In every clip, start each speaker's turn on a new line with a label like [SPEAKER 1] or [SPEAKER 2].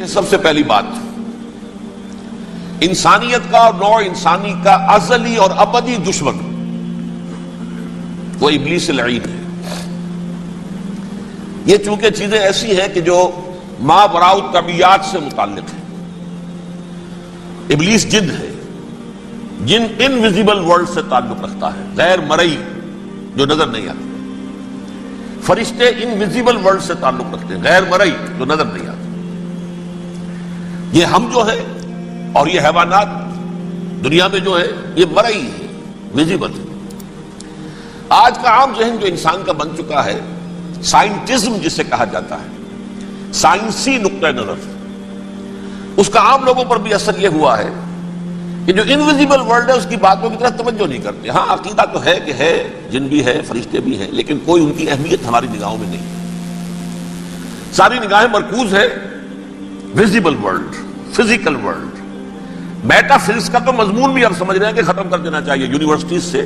[SPEAKER 1] سب سے پہلی بات، انسانیت کا اور نوع انسانی کا ازلی اور ابدی دشمن وہ ابلیس لعین ہے۔ یہ چونکہ چیزیں ایسی ہیں کہ جو ماوراء الطبیعات سے متعلق ہیں۔ ابلیس جن ہے، جن انویزیبل ورلڈ سے تعلق رکھتا ہے، غیر مرئی جو نظر نہیں آتی۔ فرشتے انویزیبل ورلڈ سے تعلق رکھتے ہیں، غیر مرئی جو نظر نہیں آتی۔ یہ ہم جو ہے اور یہ حیوانات دنیا میں جو ہے یہ مرئی ہے، ویزیبل ہے۔ آج کا عام ذہن جو انسان کا بن چکا ہے، سائنٹزم جسے کہا جاتا ہے، سائنسی نقطہ نظر، اس کا عام لوگوں پر بھی اثر یہ ہوا ہے کہ جو انویزیبل ورلڈ ہے اس کی باتوں کی طرف توجہ نہیں کرتے۔ ہاں عقیدہ تو ہے کہ ہے، جن بھی ہے، فرشتے بھی ہیں، لیکن کوئی ان کی اہمیت ہماری نگاہوں میں نہیں۔ ساری نگاہیں مرکوز ہے visible world, physical world. Meta physics کا تو مضمون بھی اب سمجھ رہے ہیں کہ ختم کر دینا چاہیے، یونیورسٹیز سے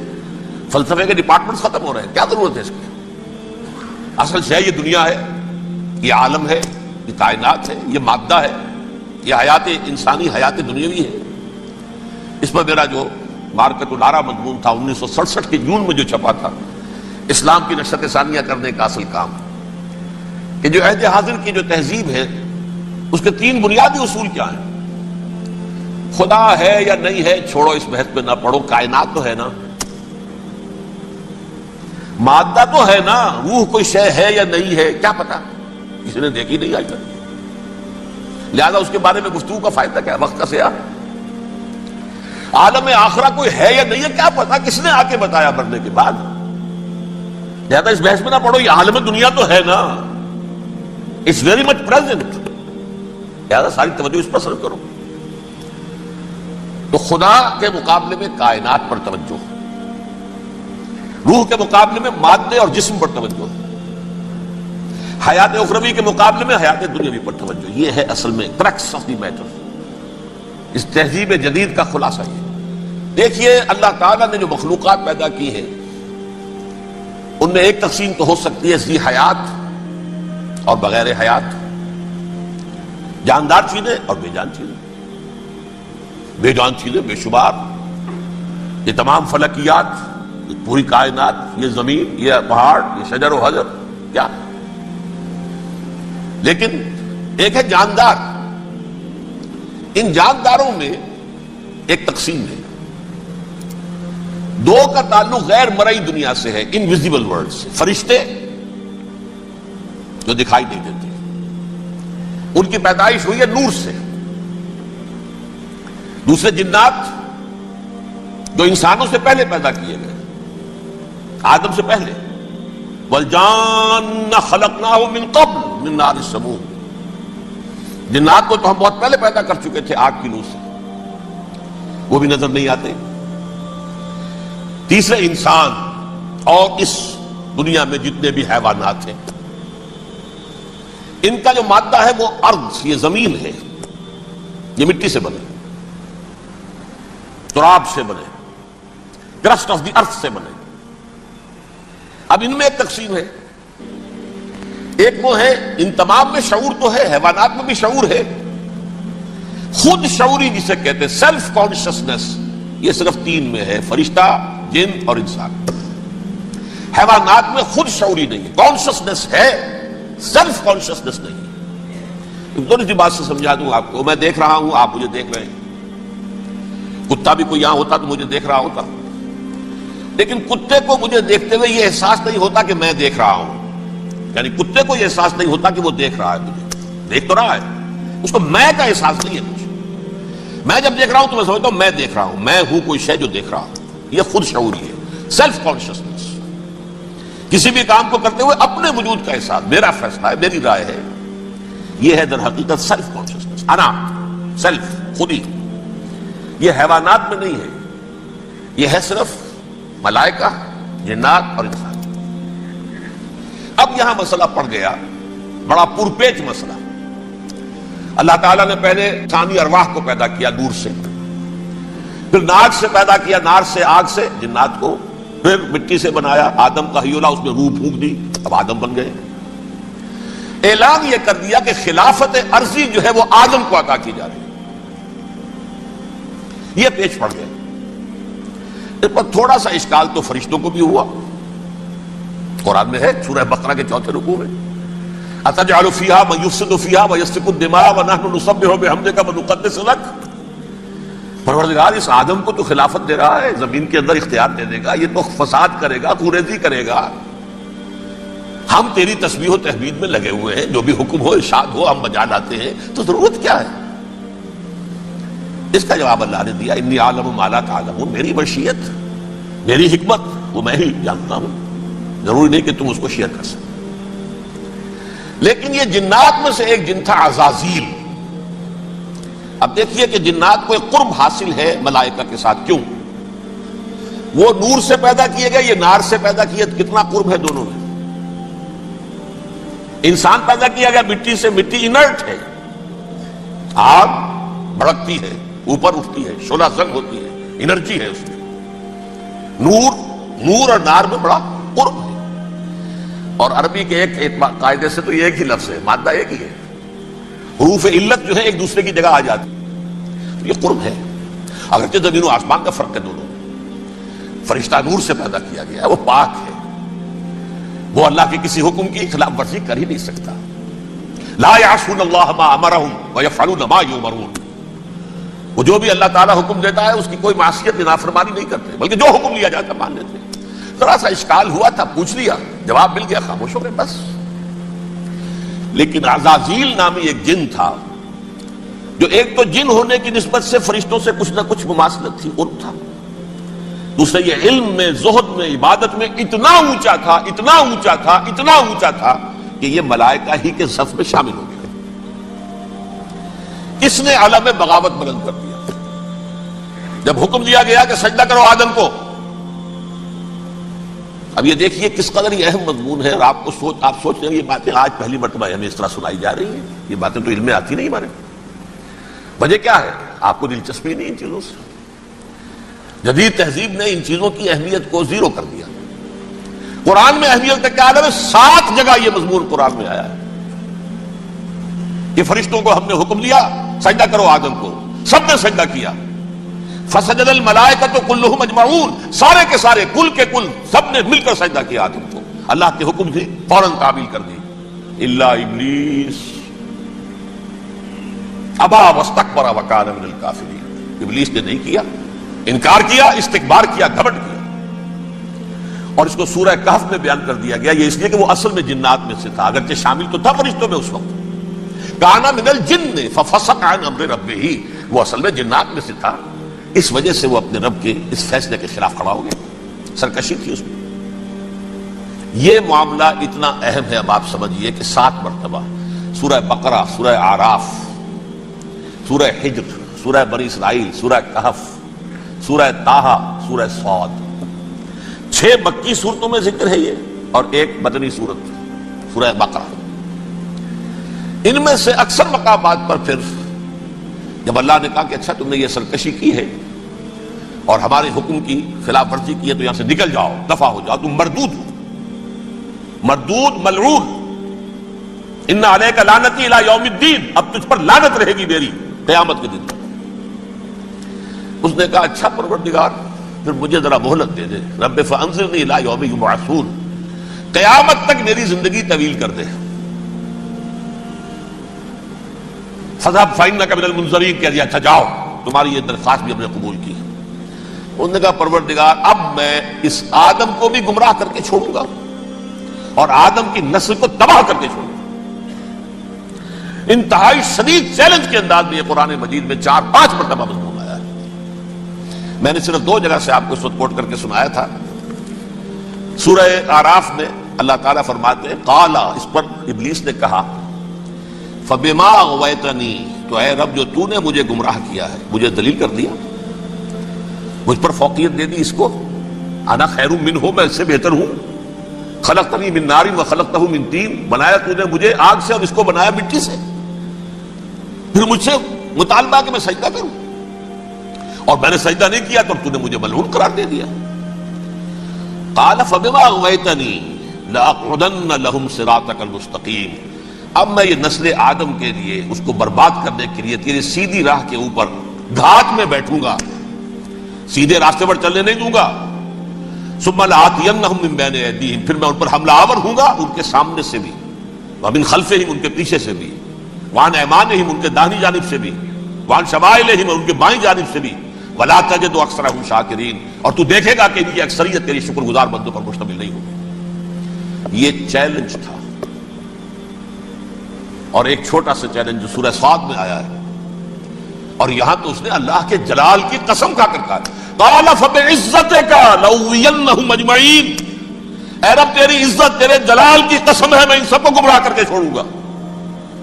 [SPEAKER 1] فلسفے کے ڈپارٹمنٹس ختم ہو رہے ہیں، کیا ضرورت ہے اس کی؟ اصل شے یہ دنیا ہے، یہ عالم ہے، یہ کائنات ہے، یہ مادہ ہے، یہ حیات انسانی، حیات دنیاوی ہے۔ اس پر میرا جو مارکت الارا مضمون تھا 1967 کے جون میں جو چھپا تھا، اسلام کی نشرت ثانیہ کرنے کا اصل کام، کہ جو عہد حاضر کی جو تہذیب ہے اس کے 3 بنیادی اصول کیا ہیں؟ خدا ہے یا نہیں ہے چھوڑو، اس بحث پہ نہ پڑھو، کائنات تو ہے نا، مادہ تو ہے نا، روح کوئی شے ہے یا نہیں ہے کیا پتا، کسی نے دیکھی نہیں آج تک، لہذا اس کے بارے میں گفتگو کا فائدہ کیا؟ وقت کا سیاح۔ عالم آخرہ کوئی ہے یا نہیں ہے کیا پتا، کس نے آ کے بتایا مرنے کے بعد، لہذا اس بحث میں نہ پڑھو، یہ عالم دنیا تو ہے نا، اٹس ویری مچ پریزنٹ، لہذا ساری توجہ اس پر صرف کرو۔ تو خدا کے مقابلے میں کائنات پر توجہ، روح کے مقابلے میں مادے اور جسم پر توجہ، حیات اخروی کے مقابلے میں حیات دنیاوی پر توجہ۔ یہ ہے اصل میں کرکس آف دی میٹر، اس تہذیب جدید کا خلاصہ یہ۔ دیکھیے اللہ تعالیٰ نے جو مخلوقات پیدا کی ہے ان میں ایک تقسیم تو ہو سکتی ہے ذی حیات اور بغیر حیات، جاندار چیزیں اور بے جان چیزیں۔ بے جان چیزیں بے شمار، یہ تمام فلکیات، یہ پوری کائنات، یہ زمین، یہ پہاڑ، یہ شجر و حجر، کیا؟ لیکن ایک ہے جاندار۔ ان جانداروں میں ایک تقسیم ہے، 2 کا تعلق غیر مرئی دنیا سے ہے، انویزیبل ورلڈ سے۔ فرشتے جو دکھائی نہیں دیتے، ان کی پیدائش ہوئی ہے نور سے۔ دوسرے جنات جو انسانوں سے پہلے پیدا کیے گئے، آدم سے پہلے، وَالْجَانَّ خَلَقْنَاهُ مِن قَبْلُ مِن نَارِ السَّمُومِ، جنات کو تو ہم بہت پہلے پیدا کر چکے تھے آگ کی نور سے، وہ بھی نظر نہیں آتے۔ تیسرے انسان اور اس دنیا میں جتنے بھی حیوانات ہیں، ان کا جو مادہ ہے وہ ارض، یہ زمین ہے، یہ مٹی سے بنے، تراب سے بنے، کرسٹ آف دی ارتھ سے بنے۔ اب ان میں ایک تقسیم ہے، ایک وہ ہے، ان تمام میں شعور تو ہے، حیوانات میں بھی شعور ہے، خود شعوری جسے کہتے ہیں سیلف کانشسنس، یہ صرف 3 میں ہے، فرشتہ، جن اور انسان۔ حیوانات میں خود شعوری نہیں ہے، کانشسنس ہے، سیلف کانشسنس نہیں ہے۔ تھوڑی سی بات سے سمجھا دوں آپ کو، میں دیکھ رہا ہوں، آپ مجھے دیکھ رہے ہیں، کتا بھی کوئی یہاں ہوتا تو مجھے دیکھ رہا ہوتا، لیکن کتے کو مجھے دیکھتے ہوئے یہ احساس نہیں ہوتا کہ میں دیکھ رہا ہوں، یعنی کتے کو یہ احساس نہیں ہوتا کہ وہ دیکھ رہا ہے، مجھے دیکھ تو رہا ہے، اس کو میں کا احساس نہیں ہے کچھ۔ میں جب دیکھ رہا ہوں تو میں سمجھتا ہوں میں دیکھ رہا ہوں، میں ہوں کوئی شے جو دیکھ رہا ہوں، یہ خود شعوری ہے، سیلف کانشسنس۔ کسی بھی کام کو کرتے ہوئے اپنے وجود کا احساس، میرا فیصلہ ہے، میری رائے ہے، یہ ہے در حقیقت سیلف کانشسنس، انا، سیلف، خودی۔ یہ حیوانات میں نہیں ہے، یہ ہے صرف ملائکہ، جنات اور انسان۔ اب یہاں مسئلہ پڑ گیا، بڑا پرپیچ مسئلہ۔ اللہ تعالیٰ نے پہلے ثانی ارواح کو پیدا کیا نور سے، پھر ناک سے پیدا کیا، نار سے، آگ سے جنات کو، پھر مٹی سے بنایا، آدم کا حیولہ، اس میں روح پھونک دی، اب آدم بن گئے۔ اعلان یہ کر دیا کہ خلافت عرضی جو ہے وہ آدم کو عطا کی جا رہی ہے. یہ پیش پڑ گیا. اس پر تھوڑا سا اشکال تو فرشتوں کو بھی ہوا. قرآن میں ہے سورہ بقرہ کے 4 رکوع میں اتجعل فیہا من یفسد فیہا ویسفک الدماء ونحن نسبح بحمدک ونقدس لک. پروردگار اس آدم کو تو خلافت دے رہا ہے، زمین کے اندر اختیار دے دے گا، یہ تو فساد کرے گا، خونریزی کرے گا، ہم تیری تسبیح و تحمید میں لگے ہوئے ہیں، جو بھی حکم ہو ارشاد ہو ہم بجا لاتے ہیں، تو ضرورت کیا ہے؟ اس کا جواب اللہ نے دیا انی اعلم ما لا تعلمون. میری مشیت، میری حکمت وہ میں ہی جانتا ہوں، ضروری نہیں کہ تم اس کو شیئر کر سکتے. لیکن یہ جنات میں سے ایک جن تھا عزازیل. اب دیکھیے کہ جنات کو ایک قرب حاصل ہے ملائکہ کے ساتھ. کیوں؟ وہ نور سے پیدا کیے گئے، یہ نار سے پیدا کیے، کتنا قرب ہے دونوں میں. انسان پیدا کیا گیا مٹی سے، مٹی انرٹ ہے، آگ بھڑکتی ہے، اوپر اٹھتی ہے، شعلہ زنگ ہوتی ہے، انرجی ہے اس میں. نور اور نار میں بڑا قرب ہے. اور عربی کے ایک قاعدے سے تو یہ ایک ہی لفظ ہے، مادہ ایک ہی ہے، حروف علت جو ہے ایک دوسرے کی جگہ آ جاتی. یہ قرب ہے، اگرچہ زمین و آسمان کا فرق ہے دونوں. فرشتہ نور سے پیدا کیا گیا ہے، وہ پاک ہے، وہ اللہ کے کسی حکم کی خلاف ورزی کر ہی نہیں سکتا. لا یعصون اللہ ما امرہم ویفعلون ما یؤمرون. وہ جو بھی اللہ تعالیٰ حکم دیتا ہے اس کی کوئی معصیت نافرمانی نہیں کرتے، بلکہ جو حکم لیا جاتا مان لیتے. ذرا سا اشکال ہوا تھا، پوچھ لیا، جواب مل گیا، خاموش ہو گئے بس. لیکن عزازیل نامی ایک جن تھا جو ایک تو جن ہونے کی نسبت سے فرشتوں سے کچھ نہ کچھ مماثلت تھی، قرب تھا. دوسرے یہ علم میں، زہد میں، عبادت میں اتنا اونچا تھا، اتنا اونچا تھا، اتنا اونچا تھا کہ یہ ملائکہ ہی کے صف میں شامل ہو گئے. اس نے علم بغاوت بلند کر دیا. جب حکم دیا گیا کہ سجدہ کرو آدم کو، اب یہ دیکھیے کس قدر یہ اہم مضمون ہے. اور آپ سوچ رہے ہیں یہ باتیں آج پہلی مرتبہ ہمیں اس طرح سنائی جا رہی ہیں. یہ باتیں تو علم میں آتی نہیں ہمارے. وجہ کیا ہے؟ آپ کو دلچسپی نہیں ان چیزوں سے. جدید تہذیب نے ان چیزوں کی اہمیت کو زیرو کر دیا. قرآن میں اہمیت کا کیا عالم ہے؟ 7 جگہ یہ مضمون قرآن میں آیا ہے کہ فرشتوں کو ہم نے حکم دیا سجدہ کرو آدم کو، سب نے سجدہ کیا. فسجد الملائکۃ کلھم اجمعون، سارے کے سارے، کل کے کل، سب نے مل کر سجدہ کیا آدم کو. اللہ کے حکم سے فوراً تعمیل کر دی. الا ابلیس ابا واستکبر وکان من الکافرین. ابلیس نے نہیں کیا، انکار کیا، استکبار کیا، گھمنڈ کیا. اور اس کو سورہ کہف میں بیان کر دیا گیا. یہ اس لیے کہ وہ اصل میں جنات میں سے تھا، اگرچہ شامل تو تھا فرشتوں میں اس وقت. کان من الجن ففسق عن امر ربہ، وہ اصل میں جنات میں سے تھا. اس وجہ سے وہ اپنے رب کے اس فیصلے کے خلاف کھڑا ہو گیا. سرکشی تھی اس میں. یہ معاملہ اتنا اہم ہے. اب آپ سمجھیے کہ 7 مرتبہ سورہ بقرہ، سورہ اعراف، سورہ حجر، سورہ بنی اسرائیل، سورہ کہف، سورہ طٰہٰ، سورہ صاد، 6 مکی صورتوں میں ذکر ہے یہ، اور ایک مدنی صورت سورہ بقرہ. ان میں سے اکثر مقامات پر پھر جب اللہ نے کہا کہ اچھا تم نے یہ سرکشی کی ہے اور ہمارے حکم کی خلاف ورزی کی ہے تو یہاں سے نکل جاؤ، دفع ہو جاؤ، تم مردود ہو، مردود ملعون. ان علیک لعنتی الی یوم الدین، اب تجھ پر لعنت رہے گی میری قیامت کے دن. اس نے کہا اچھا پروردگار پھر مجھے ذرا مہلت دے دے، رب فانظرنی الی یوم یبعثون، قیامت تک میری زندگی طویل کر دے. فذهب فإنك من المنظرین، کہہ دیا اچھا جاؤ، تمہاری یہ درخواست بھی ہم نے قبول کی. انہوں نے کہا پروردگار اب میں اس آدم کو بھی گمراہ کر کے چھوڑوں گا اور آدم کی نسل کو تباہ کر کے چھوڑوں گا. انتہائی شدید چیلنج کے انداز میں یہ قرآن مجید میں 4-5 مرتبہ مضمون آیا ہے. میں نے صرف 2 جگہ سے آپ کو اس وقت کوٹ کر کے سنایا تھا. سورہ اعراف میں اللہ تعالیٰ فرماتے ہیں قال، اس پر ابلیس نے کہا فبما اغویتنی، تو اے رب جو تو نے مجھے گمراہ کیا ہے، مجھے دلیل کر دیا، مجھ پر فوقیت دے دی اس کو. انا خیر منہ، میں اس سے بہتر ہوں. خلقتنی من نار وخلقتہ من طین، بنایا تو نے مجھے آگ سے اور اس کو بنایا مٹی سے. پھر مجھ سے مطالبہ کہ میں سجدہ کروں، اور میں نے سجدہ نہیں کیا تو تو نے مجھے ملعون قرار دے دیا. قال فبما اغویتنی لاقعدن لهم صراطک المستقیم، اب میں یہ نسل آدم کے لیے اس کو برباد کرنے کے لیے تیری سیدھی راہ کے اوپر گھاٹ میں بیٹھوں گا، سیدھے راستے پر چلنے نہیں دوں گا۔ ثم لآتینہم من بین ایدیہم، پھر میں ان پر حملہ آور ہوں گا ان کے سامنے سے بھی، ومن خلفہم ان کے پیچھے سے بھی، وعن ایمانہم ان کے داہنی جانب سے بھی، وعن شمائلہم ان کے بائیں جانب سے بھی، ولا تجد اکثرہم شاکرین، اور تو دیکھے گا کہ ان کی اکثریت تیری شکر گزار بندوں پر مشتمل نہیں ہوگی۔ یہ چیلنج تھا، اور ایک چھوٹا سا چیلنج جو سورہ صاد میں آیا ہے، اور یہاں تو اس نے اللہ کے جلال کی قسم کھا کر کہا، قال فبعزتک لأغوینہم اجمعین، اے رب تیری عزت تیرے جلال کی قسم ہے میں ان سب کو گمراہ کر کے چھوڑوں گا،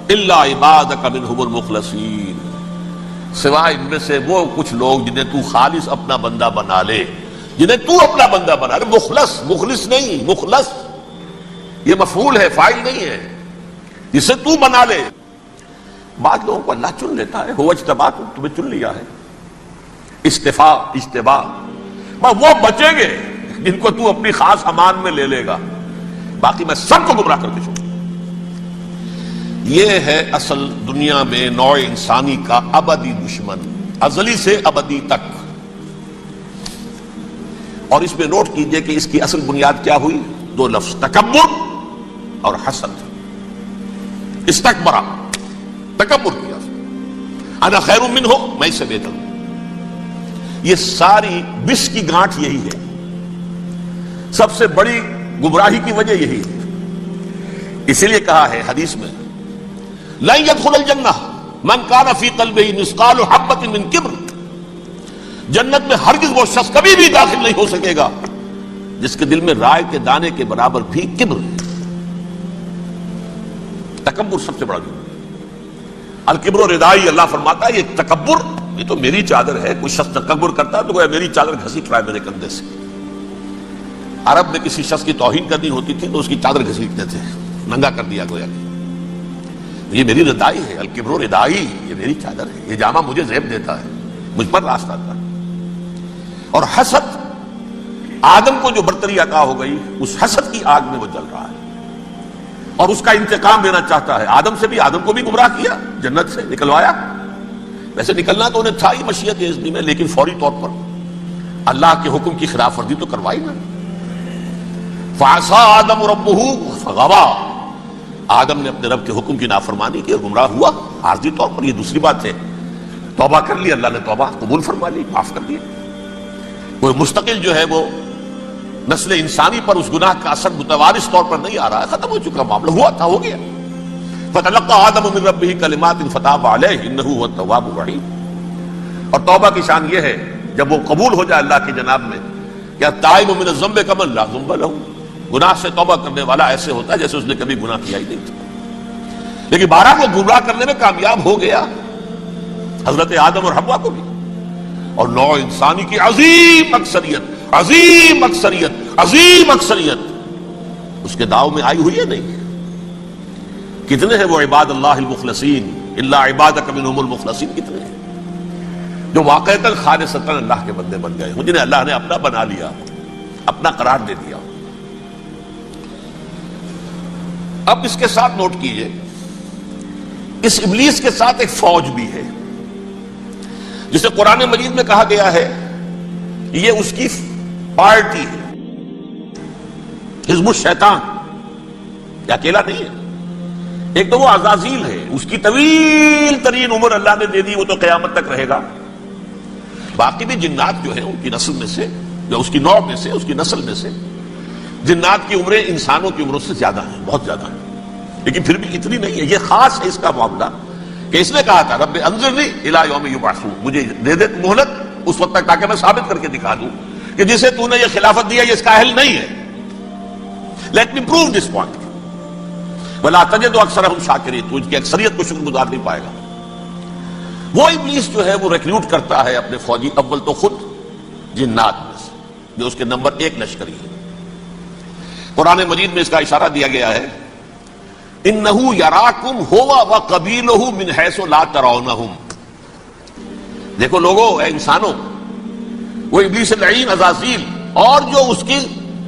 [SPEAKER 1] الا عبادک منہم المخلصین، سوائے ان میں سے وہ کچھ لوگ جنہیں تو خالص اپنا بندہ بنا لے، جنہیں تو اپنا بندہ بنا لے۔ مخلص، مخلص نہیں، مخلص یہ مفعول ہے، فاعل نہیں ہے، جسے تو بنا لے۔ بعض لوگوں کو اللہ چن لیتا ہے، ہو اجتباکم، تمہیں چن لیا ہے، استفاء اجتباء، وہ بچیں گے جن کو تو اپنی خاص امان میں لے لے گا، باقی میں سب کو گمراہ کر کے چھوڑوں۔ یہ ہے اصل دنیا میں نوع انسانی کا ابدی دشمن، ازلی سے ابدی تک۔ اور اس میں نوٹ کیجئے کہ اس کی اصل بنیاد کیا ہوئی؟ دو لفظ، تکبر اور حسد۔ استکبرا، تکبر کیا، انا خیر منہ، میں اس سے بہتر ہوں۔ یہ ساری بس کی گانٹھ یہی ہے، سب سے بڑی گمراہی کی وجہ یہی ہے۔ اسی لیے کہا ہے حدیث میں، لن يدخل الجنہ من کان فی قلبہ مثقال حبۃ من کبر، جنت میں ہرگز وہ شخص کبھی بھی داخل نہیں ہو سکے گا جس کے دل میں رائے کے دانے کے برابر بھی کبر ہے۔ تکبر سب سے بڑا جرم ہے۔ الکبر ردائی، اللہ فرماتا ہے یہ تکبر یہ تو میری چادر ہے۔ کوئی شخص تکبر کرتا ہے تو گویا میری چادر گھسیٹ رہا ہے میرے کندھے سے۔ عرب میں کسی شخص کی توہین کرنی ہوتی تھی تو اس کی چادر گھسیٹتے تھے، ننگا کر دیا گویا کہ یہ میری ردائی ہے، الکبر ردائی، یہ میری چادر ہے، یہ جامہ مجھے زیب دیتا ہے، مجھ پر راستہ آتا ہے۔ اور حسد، آدم کو جو برتری عطا ہو گئی اس حسد کی آگ میں وہ جل رہا ہے اور اس کا انتقام لینا چاہتا ہے۔ آدم سے بھی، آدم کو بھی گمراہ کیا، جنت سے نکلوایا، ویسے نکلنا تو انہیں تھا ہی مشیت اذنی میں، لیکن فوری طور پر اللہ کے حکم کی خلاف ورزی تو کروائی نا۔ فعصى آدم ربہ فغوى، آدم نے اپنے رب کے حکم کی نافرمانی کی اور گمراہ ہوا عارضی طور پر۔ یہ دوسری بات ہے، توبہ کر لی، اللہ نے توبہ قبول فرما لی، معاف کر دیا۔ کوئی مستقل جو ہے وہ نسل انسانی پر اس گناہ کا اثر متوارث طور پر نہیں آ رہا ہے، ختم ہو چکا معاملہ، ہوا تھا ہو گیا۔ فتلقى آدم من ربہ کلمات فتاب علیہ انہ هو التواب الرحیم۔ اور توبہ کی شان یہ ہے جب وہ قبول ہو جائے اللہ کی جناب میں، کیا تائب من الذنب کمن لا ذنب لہ، گناہ سے توبہ کرنے والا ایسے ہوتا ہے جیسے اس نے کبھی گناہ کیا ہی نہیں تھا۔ لیکن بارہ کو گمراہ کرنے میں کامیاب ہو گیا، حضرت آدم اور حوا کو بھی، اور نوع انسانی کی عظیم اکثریت، عظیم اکثریت، عظیم اکثریت اس کے داؤ میں آئی ہوئی ہے نہیں۔ کتنے ہیں وہ عباد اللہ المخلصین، الا عبادک منہم المخلصین، کتنے ہیں جو واقعتاً خالصتاً اللہ کے بندے بن گئے، جنہیں اللہ نے اپنا بنا لیا، اپنا قرار دے دیا۔ اب اس کے ساتھ نوٹ کیجئے، اس ابلیس کے ساتھ ایک فوج بھی ہے جسے قرآن مجید میں کہا گیا ہے یہ اس کی پارٹی ہے، حزب الشیطان، یہ اکیلا نہیں ہے۔ ایک تو وہ عزازیل ہے، اس کی طویل ترین عمر اللہ نے دے دی، وہ تو قیامت تک رہے گا۔ باقی بھی جنات جو ہیں ان کی نسل میں سے، یا اس کی نوع میں سے، اس کی نسل میں سے، جنات کی عمریں انسانوں کی عمروں سے زیادہ ہیں، بہت زیادہ ہیں، لیکن پھر بھی اتنی نہیں ہے۔ یہ خاص ہے اس کا معاملہ کہ اس نے کہا تھا رب انظرنی الی یوم یبعثون، مجھے دے دے مہلت اس وقت تک تاکہ میں ثابت کر کے دکھا دوں کہ جسے تو نے یہ خلافت دیا یہ اس کا اہل نہیں ہے۔ Let me prove this point, ولا تجد اکثرہم شاکرین، تو ان کی اکثریت کو شکر گزار نہیں پائے گا۔ وہ ابلیس جو ہے وہ ریکروٹ کرتا ہے اپنے فوجی، اول تو خود جنات میں سے جو اس کے نمبر 1 لشکری ہے۔ قرآن مجید میں اس کا اشارہ دیا گیا ہے، انہ یراکم ہوا وقبیلہ من حیث لا ترونہم۔ دیکھو لوگوں، اے انسانوں، وہ ابلیس لعین عزازیل اور جو اس کے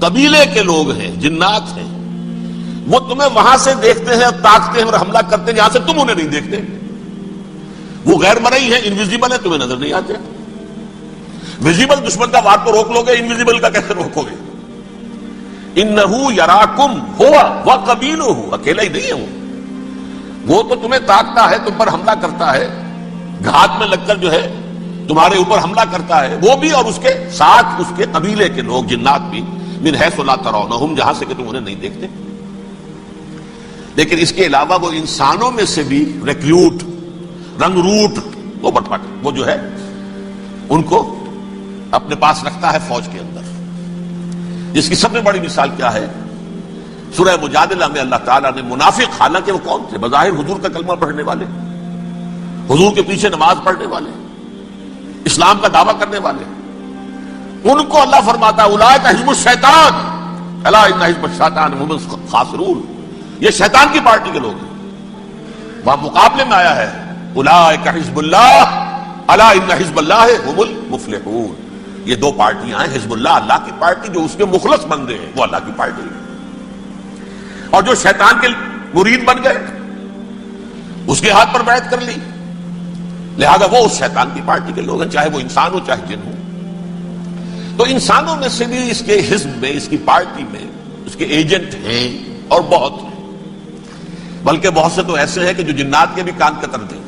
[SPEAKER 1] قبیلے کے لوگ ہیں، جنات ہیں، وہ تمہیں وہاں سے دیکھتے ہیں اور تاکتے ہیں اور حملہ کرتے ہیں جہاں سے تم انہیں نہیں دیکھتے. وہ غیر مرئی ہیں, انویزیبل ہے, تمہیں نظر نہیں آتے. ویزیبل دشمن کا وار تو روک لو گے, انویزیبل کا کیسے روکو گے؟ انہو یراکم ہوا وقبیلہ, اکیلا ہی نہیں ہے وہ تو تمہیں تاکتا ہے, تم پر حملہ کرتا ہے, گھات میں لگ کر جو ہے تمہارے اوپر حملہ کرتا ہے, وہ بھی اور اس کے ساتھ اس کے قبیلے کے لوگ جنات بھی, من حیث لا ترونہم, جہاں سے کہ تم انہیں نہیں دیکھتے. لیکن اس کے علاوہ وہ انسانوں میں سے بھی ریکریوٹ, رنگ روٹ, وہ بٹپٹ, وہ جو ہے ان کو اپنے پاس رکھتا ہے فوج کے اندر. جس کی سب سے بڑی مثال کیا ہے؟ سورہ مجادلہ میں اللہ تعالیٰ نے منافق, حالانکہ وہ کون تھے؟ بظاہر حضور کا کلمہ پڑھنے والے, حضور کے پیچھے نماز پڑھنے والے, اسلام کا دعویٰ کرنے والے, ان کو اللہ فرماتا ہے اولئک حزب الشیطان الا ان حزب الشیطان هم الخاسرون, یہ شیطان کی پارٹی کے لوگ ہیں. وہاں مقابلے میں آیا ہے اولئک حزب اللہ الا ان حزب اللہ هم المفلحون. یہ دو پارٹیاں ہیں, حزب اللہ اللہ کی پارٹی جو اس کے مخلص بندے ہیں, وہ اللہ کی پارٹی ہے, اور جو شیطان کے مرید بن گئے اس کے ہاتھ پر بیعت کر لی, لہذا وہ اس شیطان کی پارٹی کے لوگ ہیں, چاہے وہ انسان ہو چاہے جن ہو. تو انسانوں میں سے بھی اس کے حزب میں, اس کی پارٹی میں اس کے ایجنٹ ہیں, اور بہت ہیں, بلکہ بہت سے تو ایسے ہیں کہ جو جنات کے بھی کان کتر دیں,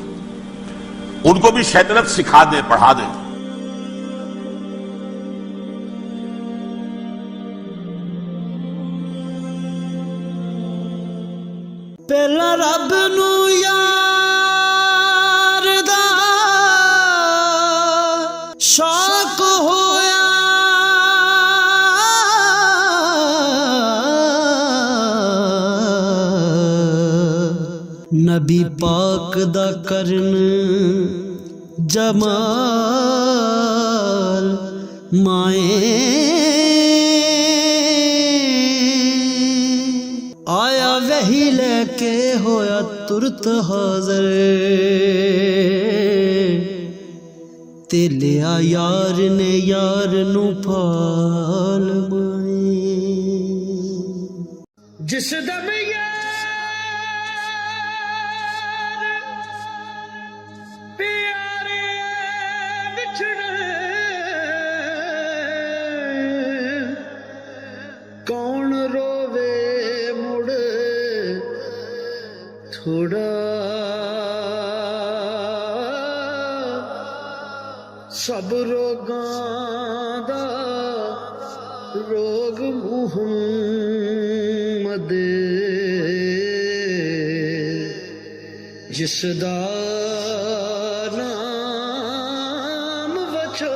[SPEAKER 1] ان کو بھی شیطنت سکھا دیں, پڑھا دیں.
[SPEAKER 2] پہلا رب نو یار دا شوق ہویا, نبی پاک دا کرن جمال مائیں آیا, وہی لے کے ہویا ترت حاضر, تے لیا یار نے یار نو پال مائیں. جس دم یار پیارے بچھڑے, کون رووے تھوڑا, سب روگاں دا روگ محمد, جس دا نام وچھو